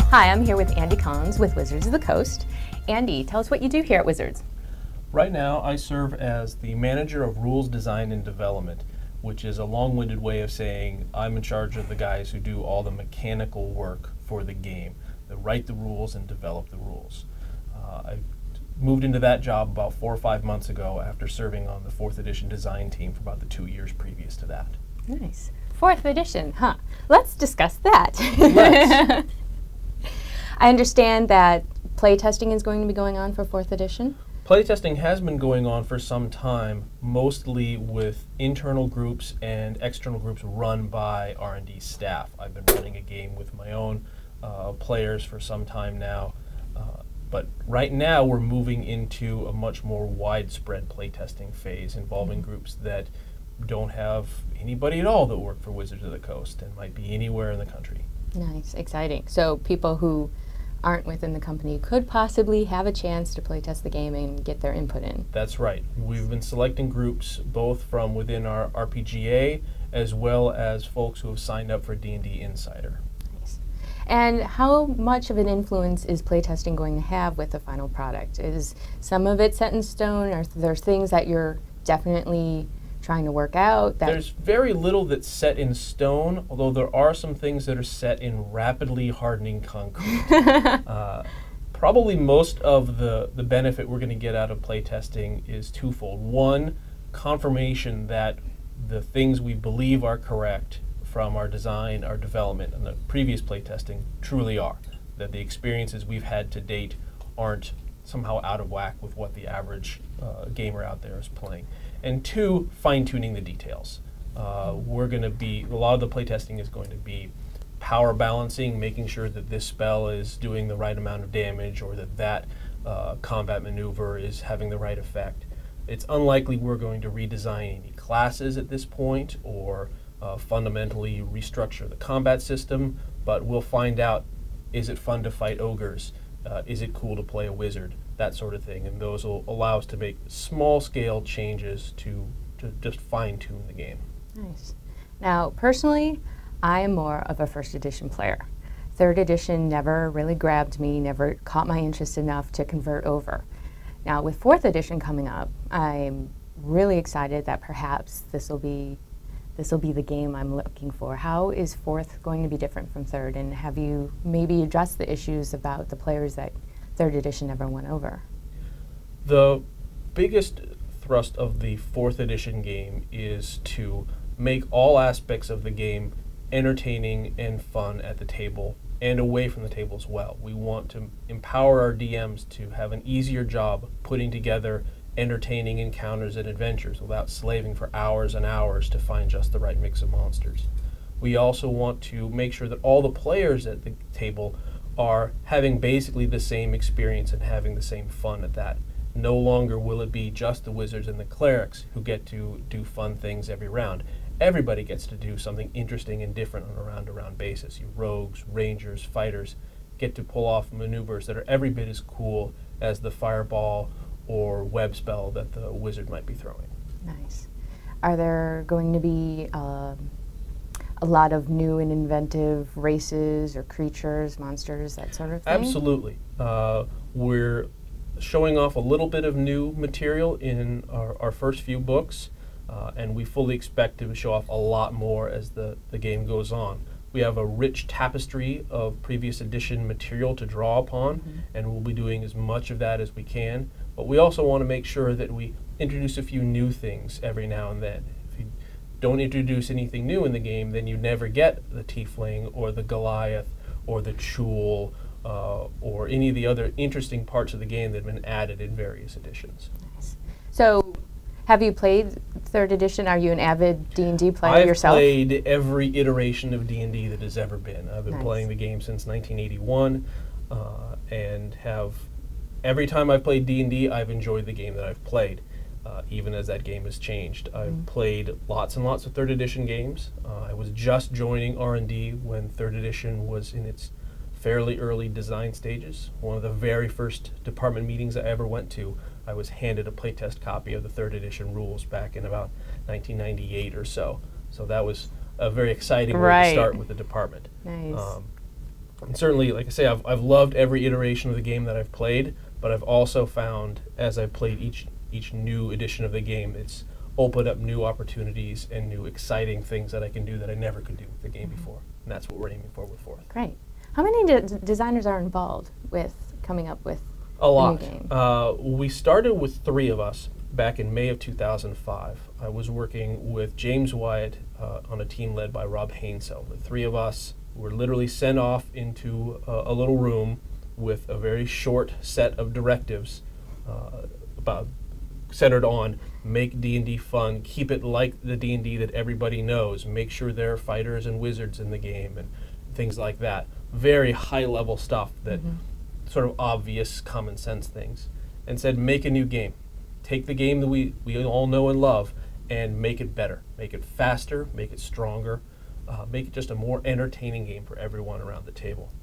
Hi, I'm here with Andy Collins with Wizards of the Coast. Andy, tell us what you do here at Wizards. Right now, I serve as the manager of rules design and development, which is a long-winded way of saying I'm in charge of the guys who do all the mechanical work for the game, that write the rules and develop the rules. I moved into that job about 4 or 5 months ago after serving on the 4th edition design team for about the 2 years previous to that. Nice. 4th edition, huh? Let's discuss that. Let's. I understand that playtesting is going to be going on for 4th edition. Playtesting has been going on for some time, mostly with internal groups and external groups run by R&D staff. I've been running a game with my own players for some time now, but right now we're moving into a much more widespread playtesting phase involving groups that don't have anybody at all that work for Wizards of the Coast and might be anywhere in the country. Nice, exciting. So people who aren't within the company could possibly have a chance to playtest the game and get their input in. That's right. We've been selecting groups both from within our RPGA as well as folks who have signed up for D&D Insider. Nice. And how much of an influence is playtesting going to have with the final product? Is some of it set in stone, or are there things that you're definitely trying to work out? There's very little that's set in stone, although there are some things that are set in rapidly hardening concrete. Probably most of the benefit we're going to get out of playtesting is twofold. One, confirmation that the things we believe are correct from our design, our development, and the previous playtesting truly are. That the experiences we've had to date aren't somehow out of whack with what the average gamer out there is playing. And two, fine-tuning the details. We're going to be, a lot of the playtesting is going to be power balancing, making sure that this spell is doing the right amount of damage or that combat maneuver is having the right effect. It's unlikely we're going to redesign any classes at this point or fundamentally restructure the combat system, but we'll find out, is it fun to fight ogres? Is it cool to play a wizard? That sort of thing, and those will allow us to make small-scale changes to just fine-tune the game. Nice. Now, personally, I am more of a 1st edition player. 3rd edition never really grabbed me, never caught my interest enough to convert over. Now, with 4th edition coming up, I'm really excited that perhaps this will be the game I'm looking for. How is 4th going to be different from 3rd, and have you maybe addressed the issues about the players that 3rd edition never went over? The biggest thrust of the 4th edition game is to make all aspects of the game entertaining and fun at the table and away from the table as well. We want to empower our DMs to have an easier job putting together entertaining encounters and adventures without slaving for hours and hours to find just the right mix of monsters. We also want to make sure that all the players at the table are having basically the same experience and having the same fun at that. No longer will it be just the wizards and the clerics who get to do fun things every round. Everybody gets to do something interesting and different on a round-to-round basis. You rogues, rangers, fighters get to pull off maneuvers that are every bit as cool as the fireball or web spell that the wizard might be throwing. Nice. Are there going to be a lot of new and inventive races or creatures, monsters, that sort of thing? Absolutely. We're showing off a little bit of new material in our first few books, and we fully expect to show off a lot more as the game goes on. We have a rich tapestry of previous edition material to draw upon, and we'll be doing as much of that as we can. But we also want to make sure that we introduce a few new things every now and then. If you don't introduce anything new in the game, then you never get the Tiefling or the Goliath or the Chul or any of the other interesting parts of the game that have been added in various editions. Nice. So, have you played 3rd edition? Are you an avid D&D player yourself? I've played every iteration of D&D that has ever been. I've been Nice. playing the game since 1981, and have every time I've played D&D, I've enjoyed the game that I've played, even as that game has changed. I've played lots and lots of 3rd edition games. I was just joining R&D when 3rd edition was in its fairly early design stages. One of the very first department meetings I ever went to, I was handed a playtest copy of the 3rd edition rules back in about 1998 or so. So that was a very exciting way to start with the department. Nice. And certainly, like I say, I've loved every iteration of the game that I've played, but I've also found as I've played each new edition of the game, it's opened up new opportunities and new exciting things that I can do that I never could do with the game before. And that's what we're aiming for with Fourth. Great. How many designers are involved with coming up with a lot? New game? We started with 3 of us back in May of 2005. I was working with James Wyatt on a team led by Rob Hainsell. The 3 of us were literally sent off into a little room with a very short set of directives about centered on make D&D fun, keep it like the D&D that everybody knows, make sure there are fighters and wizards in the game and things like that. Very high level stuff that sort of obvious common sense things. And said make a new game. Take the game that we all know and love and make it better. Make it faster, make it stronger, make it just a more entertaining game for everyone around the table.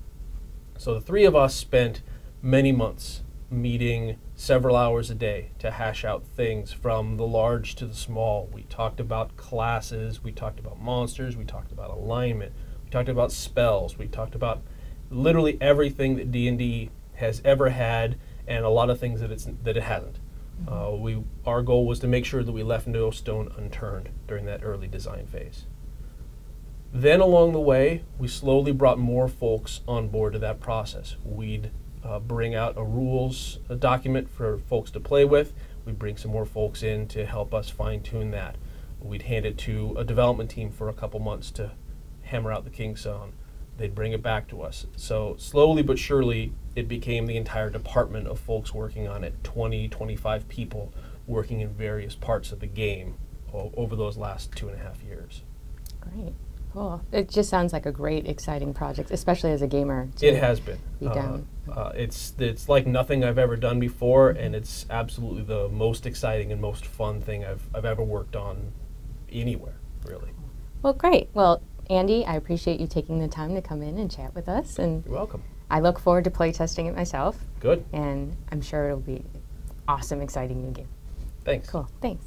So the 3 of us spent many months meeting several hours a day to hash out things from the large to the small. We talked about classes, we talked about monsters, we talked about alignment, we talked about spells, we talked about literally everything that D&D has ever had and a lot of things that it hasn't. Our goal was to make sure that we left no stone unturned during that early design phase. Then along the way, we slowly brought more folks on board to that process. We'd bring out a document for folks to play with. We'd bring some more folks in to help us fine-tune that. We'd hand it to a development team for a couple months to hammer out the kinks on. They'd bring it back to us. So slowly but surely, it became the entire department of folks working on it, 20, 25 people working in various parts of the game over those last 2.5 years. Great. Cool. It just sounds like a great, exciting project, especially as a gamer. It has been. Be done. It's like nothing I've ever done before, and it's absolutely the most exciting and most fun thing I've ever worked on anywhere, really. Well, great. Well, Andy, I appreciate you taking the time to come in and chat with us. And you're welcome. I look forward to play testing it myself. Good. And I'm sure it'll be awesome, exciting new game. Thanks. Cool. Thanks.